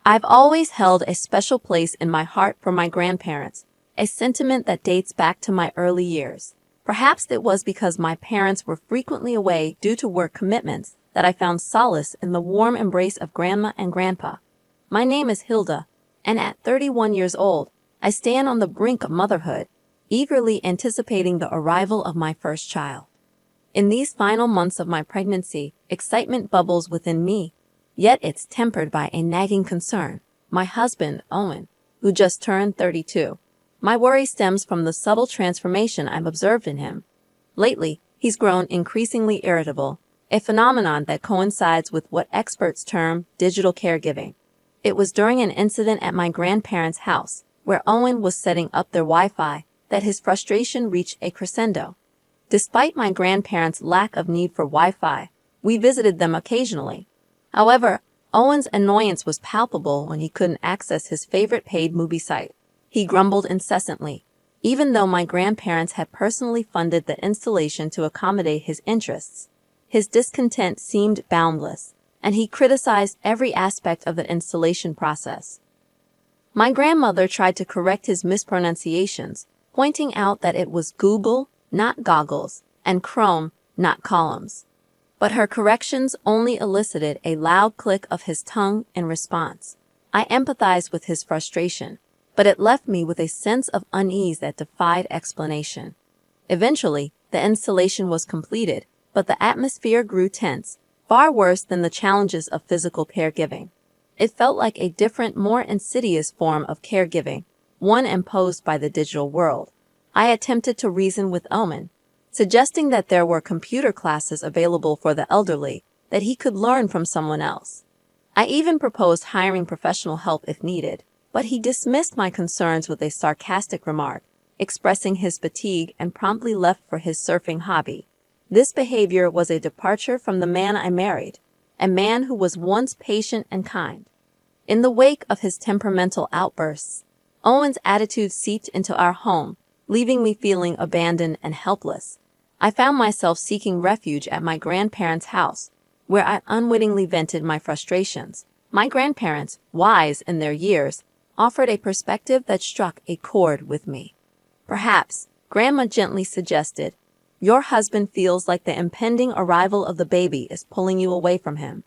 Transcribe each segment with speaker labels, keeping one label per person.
Speaker 1: I've always held a special place in my heart for my grandparents, a sentiment that dates back to my early years. Perhaps it was because my parents were frequently away due to work commitments that I found solace in the warm embrace of Grandma and Grandpa. My name is Hilda, and at 31 years old, I stand on the brink of motherhood, eagerly anticipating the arrival of my first child. In these final months of my pregnancy, excitement bubbles within me, yet it's tempered by a nagging concern. My husband, Owen, who just turned 32. My worry stems from the subtle transformation I've observed in him. Lately, he's grown increasingly irritable, a phenomenon that coincides with what experts term digital caregiving. It was during an incident at my grandparents' house, where Owen was setting up their Wi-Fi, that his frustration reached a crescendo. Despite my grandparents' lack of need for Wi-Fi, we visited them occasionally. However, Owen's annoyance was palpable when he couldn't access his favorite paid movie site. He grumbled incessantly, even though my grandparents had personally funded the installation to accommodate his interests. His discontent seemed boundless, and he criticized every aspect of the installation process. My grandmother tried to correct his mispronunciations, pointing out that it was Google, not goggles, and Chrome, not columns. But her corrections only elicited a loud click of his tongue in response. I empathized with his frustration, but it left me with a sense of unease that defied explanation. Eventually, the installation was completed, but the atmosphere grew tense, far worse than the challenges of physical caregiving. It felt like a different, more insidious form of caregiving, one imposed by the digital world. I attempted to reason with Owen, suggesting that there were computer classes available for the elderly, that he could learn from someone else. I even proposed hiring professional help if needed, but he dismissed my concerns with a sarcastic remark, expressing his fatigue and promptly left for his surfing hobby. This behavior was a departure from the man I married, a man who was once patient and kind. In the wake of his temperamental outbursts, Owen's attitude seeped into our home, leaving me feeling abandoned and helpless. I found myself seeking refuge at my grandparents' house, where I unwittingly vented my frustrations. My grandparents, wise in their years, offered a perspective that struck a chord with me. Perhaps, Grandma gently suggested, your husband feels like the impending arrival of the baby is pulling you away from him.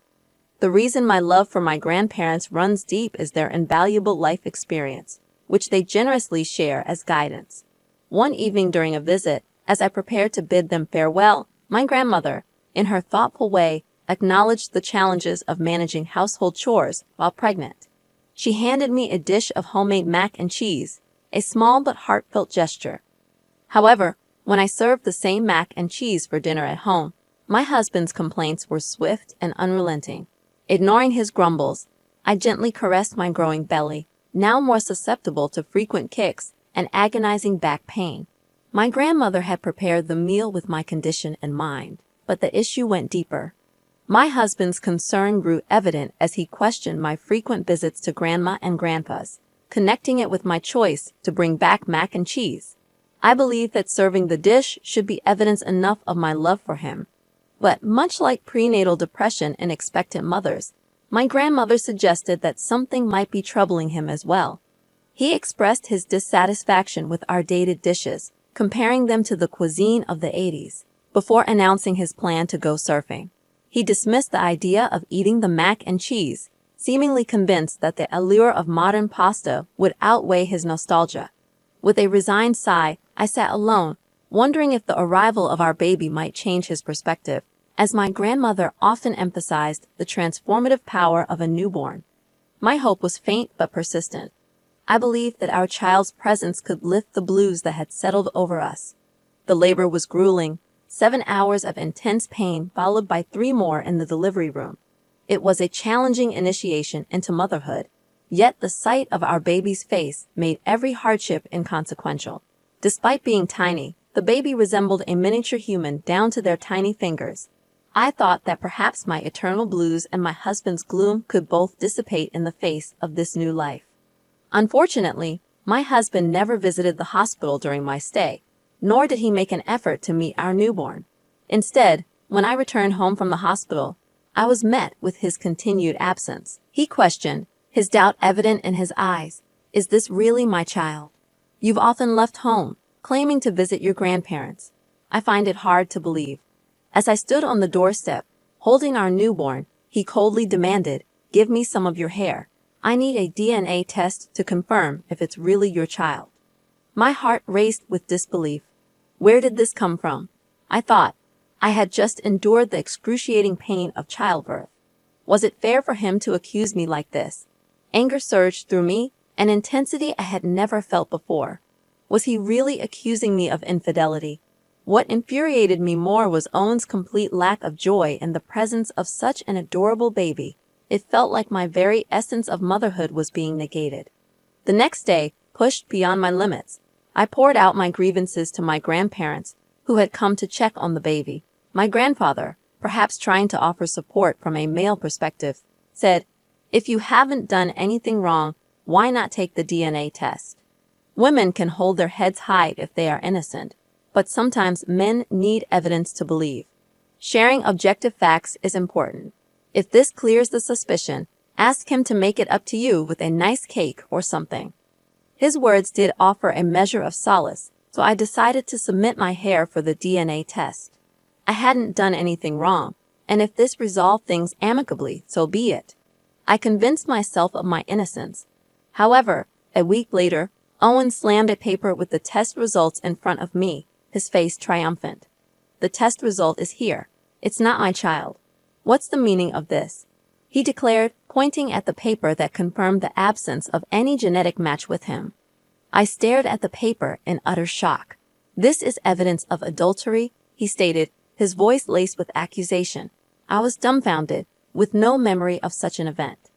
Speaker 1: The reason my love for my grandparents runs deep is their invaluable life experience, which they generously share as guidance. One evening during a visit, as I prepared to bid them farewell, my grandmother, in her thoughtful way, acknowledged the challenges of managing household chores while pregnant. She handed me a dish of homemade mac and cheese, a small but heartfelt gesture. However, when I served the same mac and cheese for dinner at home, my husband's complaints were swift and unrelenting. Ignoring his grumbles, I gently caressed my growing belly, now more susceptible to frequent kicks and agonizing back pain. My grandmother had prepared the meal with my condition in mind, but the issue went deeper. My husband's concern grew evident as he questioned my frequent visits to Grandma and Grandpa's, connecting it with my choice to bring back mac and cheese. I believed that serving the dish should be evidence enough of my love for him. But much like prenatal depression in expectant mothers, my grandmother suggested that something might be troubling him as well. He expressed his dissatisfaction with our dated dishes, comparing them to the cuisine of the 80s, before announcing his plan to go surfing. He dismissed the idea of eating the mac and cheese, seemingly convinced that the allure of modern pasta would outweigh his nostalgia. With a resigned sigh, I sat alone, wondering if the arrival of our baby might change his perspective, as my grandmother often emphasized the transformative power of a newborn. My hope was faint but persistent. I believed that our child's presence could lift the blues that had settled over us. The labor was grueling, 7 hours of intense pain followed by 3 more in the delivery room. It was a challenging initiation into motherhood, yet the sight of our baby's face made every hardship inconsequential. Despite being tiny, the baby resembled a miniature human down to their tiny fingers. I thought that perhaps my eternal blues and my husband's gloom could both dissipate in the face of this new life. Unfortunately, my husband never visited the hospital during my stay, nor did he make an effort to meet our newborn. Instead, when I returned home from the hospital, I was met with his continued absence. He questioned, his doubt evident in his eyes. Is this really my child? You've often left home, claiming to visit your grandparents. I find it hard to believe. As I stood on the doorstep, holding our newborn, he coldly demanded, "Give me some of your hair. I need a DNA test to confirm if it's really your child." My heart raced with disbelief. Where did this come from? I thought. I had just endured the excruciating pain of childbirth. Was it fair for him to accuse me like this? Anger surged through me, an intensity I had never felt before. Was he really accusing me of infidelity? What infuriated me more was Owen's complete lack of joy in the presence of such an adorable baby. It felt like my very essence of motherhood was being negated. The next day, pushed beyond my limits, I poured out my grievances to my grandparents, who had come to check on the baby. My grandfather, perhaps trying to offer support from a male perspective, said, "If you haven't done anything wrong, why not take the DNA test? Women can hold their heads high if they are innocent, but sometimes men need evidence to believe. Sharing objective facts is important. If this clears the suspicion, ask him to make it up to you with a nice cake or something." His words did offer a measure of solace, so I decided to submit my hair for the DNA test. I hadn't done anything wrong, and if this resolved things amicably, so be it. I convinced myself of my innocence. However, a week later, Owen slammed a paper with the test results in front of me, his face triumphant. "The test result is here. It's not my child. What's the meaning of this?" he declared, pointing at the paper that confirmed the absence of any genetic match with him. I stared at the paper in utter shock. "This is evidence of adultery," he stated, his voice laced with accusation. I was dumbfounded, with no memory of such an event.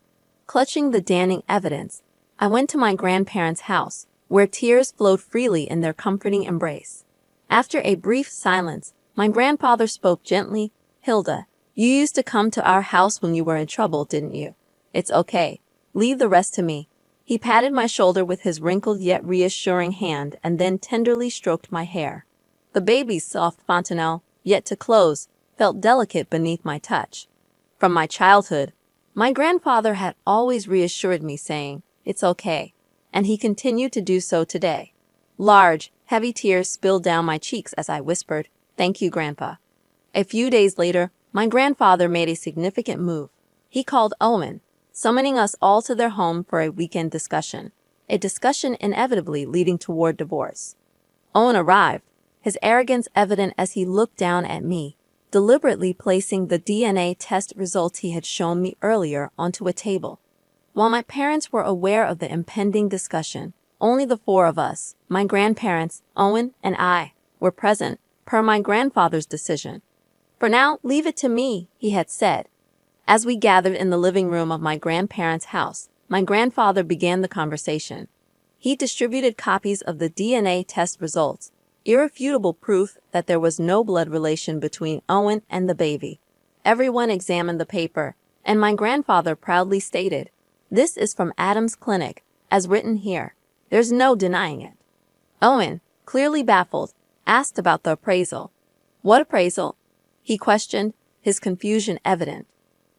Speaker 1: Clutching the damning evidence, I went to my grandparents' house, where tears flowed freely in their comforting embrace. After a brief silence, my grandfather spoke gently. "Hilda, you used to come to our house when you were in trouble, didn't you? It's okay. Leave the rest to me." He patted my shoulder with his wrinkled yet reassuring hand and then tenderly stroked my hair. The baby's soft fontanelle, yet to close, felt delicate beneath my touch. From my childhood, my grandfather had always reassured me, saying, "It's okay," and he continued to do so today. Large, heavy tears spilled down my cheeks as I whispered, "Thank you, Grandpa." A few days later, my grandfather made a significant move. He called Owen, summoning us all to their home for a weekend discussion, a discussion inevitably leading toward divorce. Owen arrived, his arrogance evident as he looked down at me, deliberately placing the DNA test results he had shown me earlier onto a table. While my parents were aware of the impending discussion, only the four of us, my grandparents, Owen, and I, were present, per my grandfather's decision. "For now, leave it to me," he had said. As we gathered in the living room of my grandparents' house, my grandfather began the conversation. He distributed copies of the DNA test results, irrefutable proof that there was no blood relation between Owen and the baby. Everyone examined the paper, and my grandfather proudly stated, "This is from Adams Clinic, as written here. There's no denying it." Owen, clearly baffled, asked about the appraisal. "What appraisal?" he questioned, his confusion evident.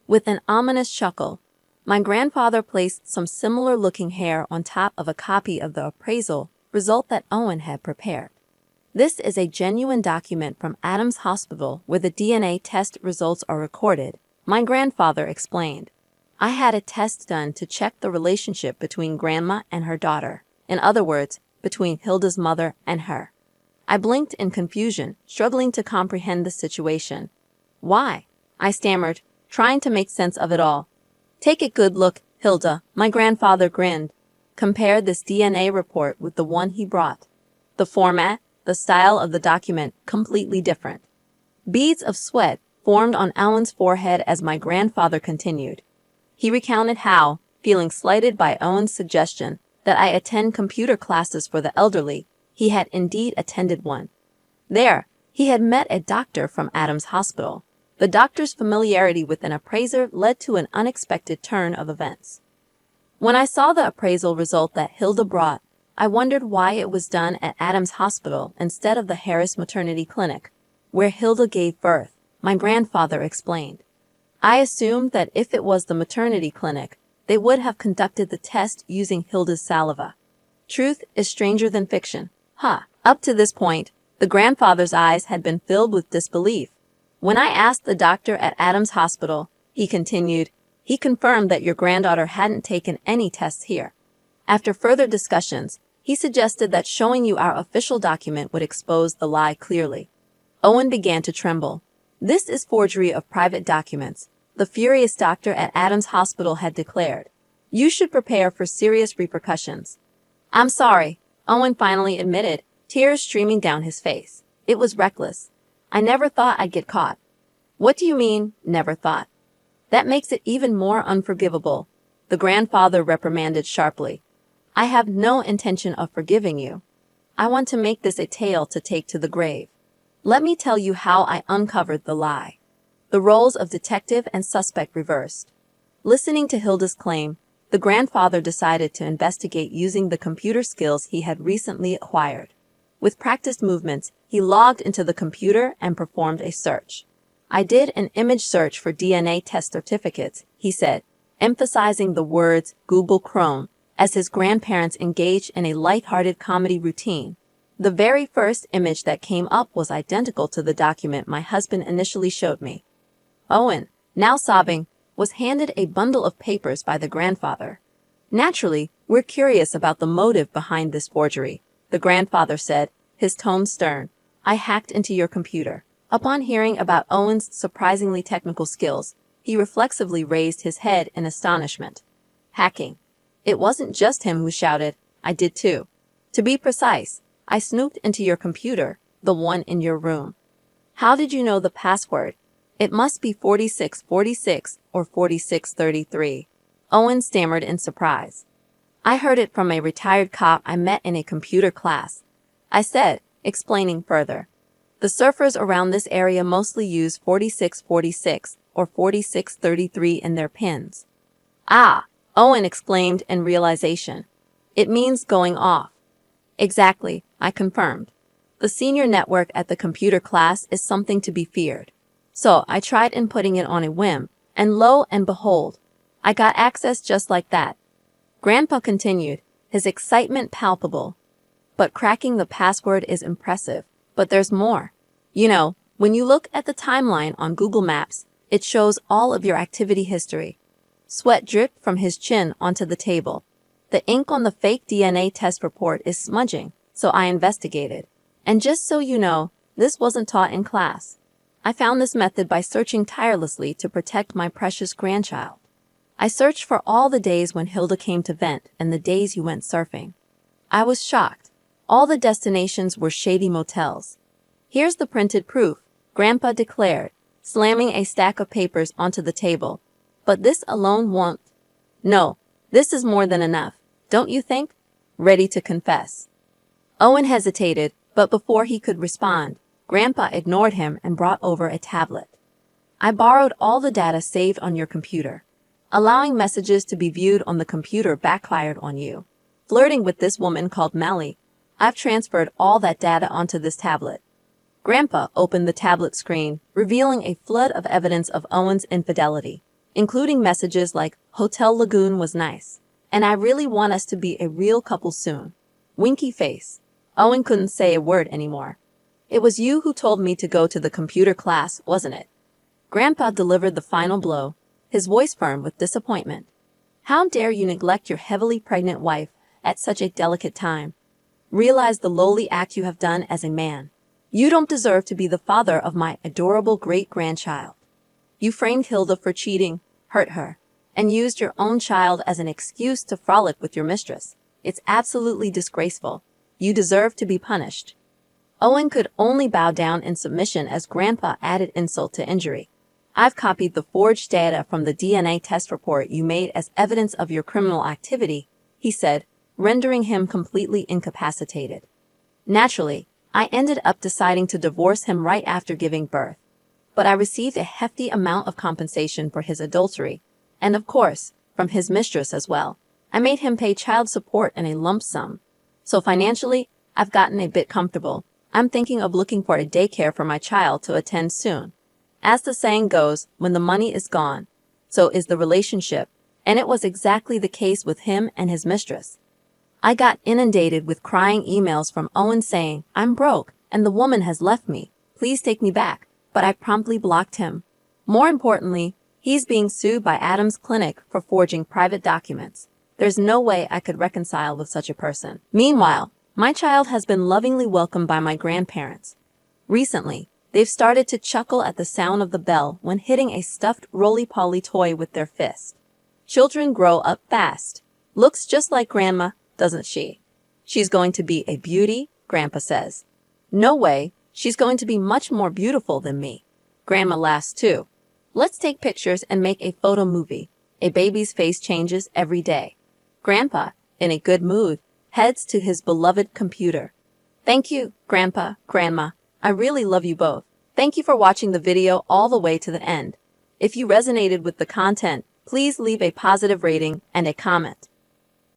Speaker 1: With an ominous chuckle, my grandfather placed some similar-looking hair on top of a copy of the appraisal result that Owen had prepared. "This is a genuine document from Adams Hospital where the DNA test results are recorded," my grandfather explained. "I had a test done to check the relationship between Grandma and her daughter. In other words, between Hilda's mother and her." I blinked in confusion, struggling to comprehend the situation. "Why?" I stammered, trying to make sense of it all. "Take a good look, Hilda," my grandfather grinned. Compare this DNA report with the one he brought. The format, the style of the document, completely different. Beads of sweat formed on Owen's forehead as my grandfather continued. He recounted how, feeling slighted by Owen's suggestion that I attend computer classes for the elderly, he had indeed attended one. There, he had met a doctor from Adams Hospital. The doctor's familiarity with an appraiser led to an unexpected turn of events. When I saw the appraisal result that Hilda brought, I wondered why it was done at Adams Hospital instead of the Harris Maternity Clinic, where Hilda gave birth, my grandfather explained. I assumed that if it was the maternity clinic, they would have conducted the test using Hilda's saliva. Truth is stranger than fiction. Up to this point, the grandfather's eyes had been filled with disbelief. When I asked the doctor at Adams Hospital, he continued, he confirmed that your granddaughter hadn't taken any tests here. After further discussions, he suggested that showing you our official document would expose the lie clearly. Owen began to tremble. This is forgery of private documents, the furious doctor at Adams Hospital had declared. You should prepare for serious repercussions. I'm sorry, Owen finally admitted, tears streaming down his face. It was reckless. I never thought I'd get caught. What do you mean, never thought? That makes it even more unforgivable, the grandfather reprimanded sharply. I have no intention of forgiving you. I want to make this a tale to take to the grave. Let me tell you how I uncovered the lie. The roles of detective and suspect reversed. Listening to Hilda's claim, the grandfather decided to investigate using the computer skills he had recently acquired. With practiced movements, he logged into the computer and performed a search. I did an image search for DNA test certificates, he said, emphasizing the words Google Chrome as his grandparents engaged in a light-hearted comedy routine. The very first image that came up was identical to the document my husband initially showed me. Owen, now sobbing, was handed a bundle of papers by the grandfather. Naturally, we're curious about the motive behind this forgery, the grandfather said, his tone stern. I hacked into your computer. Upon hearing about Owen's surprisingly technical skills, he reflexively raised his head in astonishment. Hacking. It wasn't just him who shouted, I did too. To be precise, I snooped into your computer, the one in your room. How did you know the password? It must be 4646 or 4633. Owen stammered in surprise. I heard it from a retired cop I met in a computer class. I said, explaining further. The surfers around this area mostly use 4646 or 4633 in their pins. Ah, Owen exclaimed in realization. It means going off. Exactly, I confirmed. The senior network at the computer class is something to be feared. So I tried inputting it on a whim, and lo and behold, I got access just like that. Grandpa continued, his excitement palpable. But cracking the password is impressive, but there's more. You know, when you look at the timeline on Google Maps, it shows all of your activity history. Sweat dripped from his chin onto the table. The ink on the fake DNA test report is smudging, so I investigated. And just so you know, this wasn't taught in class. I found this method by searching tirelessly to protect my precious grandchild. I searched for all the days when Hilda came to vent and the days you went surfing. I was shocked. All the destinations were shady motels. Here's the printed proof, Grandpa declared, slamming a stack of papers onto the table. But this alone won't. No, this is more than enough, don't you think? Ready to confess. Owen hesitated, but before he could respond, Grandpa ignored him and brought over a tablet. I borrowed all the data saved on your computer. Allowing messages to be viewed on the computer backfired on you. Flirting with this woman called Melly, I've transferred all that data onto this tablet. Grandpa opened the tablet screen, revealing a flood of evidence of Owen's infidelity, including messages like, Hotel Lagoon was nice, and I really want us to be a real couple soon. Winky face. Owen couldn't say a word anymore. It was you who told me to go to the computer class, wasn't it? Grandpa delivered the final blow, his voice firm with disappointment. How dare you neglect your heavily pregnant wife at such a delicate time? Realize the lowly act you have done as a man. You don't deserve to be the father of my adorable great-grandchild. You framed Hilda for cheating, hurt her, and used your own child as an excuse to frolic with your mistress. It's absolutely disgraceful. You deserve to be punished. Owen could only bow down in submission as Grandpa added insult to injury. I've copied the forged data from the DNA test report you made as evidence of your criminal activity, he said, rendering him completely incapacitated. Naturally, I ended up deciding to divorce him right after giving birth. But I received a hefty amount of compensation for his adultery, and of course, from his mistress as well. I made him pay child support in a lump sum. So financially, I've gotten a bit comfortable. I'm thinking of looking for a daycare for my child to attend soon. As the saying goes, when the money is gone, so is the relationship, And it was exactly the case with him and his mistress. I got inundated with crying emails from Owen saying, "I'm broke, and the woman has left me. Please take me back." But I promptly blocked him. More importantly, he's being sued by Adam's Clinic for forging private documents. There's no way I could reconcile with such a person. Meanwhile, my child has been lovingly welcomed by my grandparents. Recently, they've started to chuckle at the sound of the bell when hitting a stuffed roly-poly toy with their fist. Children grow up fast. Looks just like Grandma, doesn't she? She's going to be a beauty, Grandpa says. No way, she's going to be much more beautiful than me. Grandma laughs too. Let's take pictures and make a photo movie. A baby's face changes every day. Grandpa, in a good mood, heads to his beloved computer. Thank you, Grandpa, Grandma. I really love you both. Thank you for watching the video all the way to the end. If you resonated with the content, please leave a positive rating and a comment.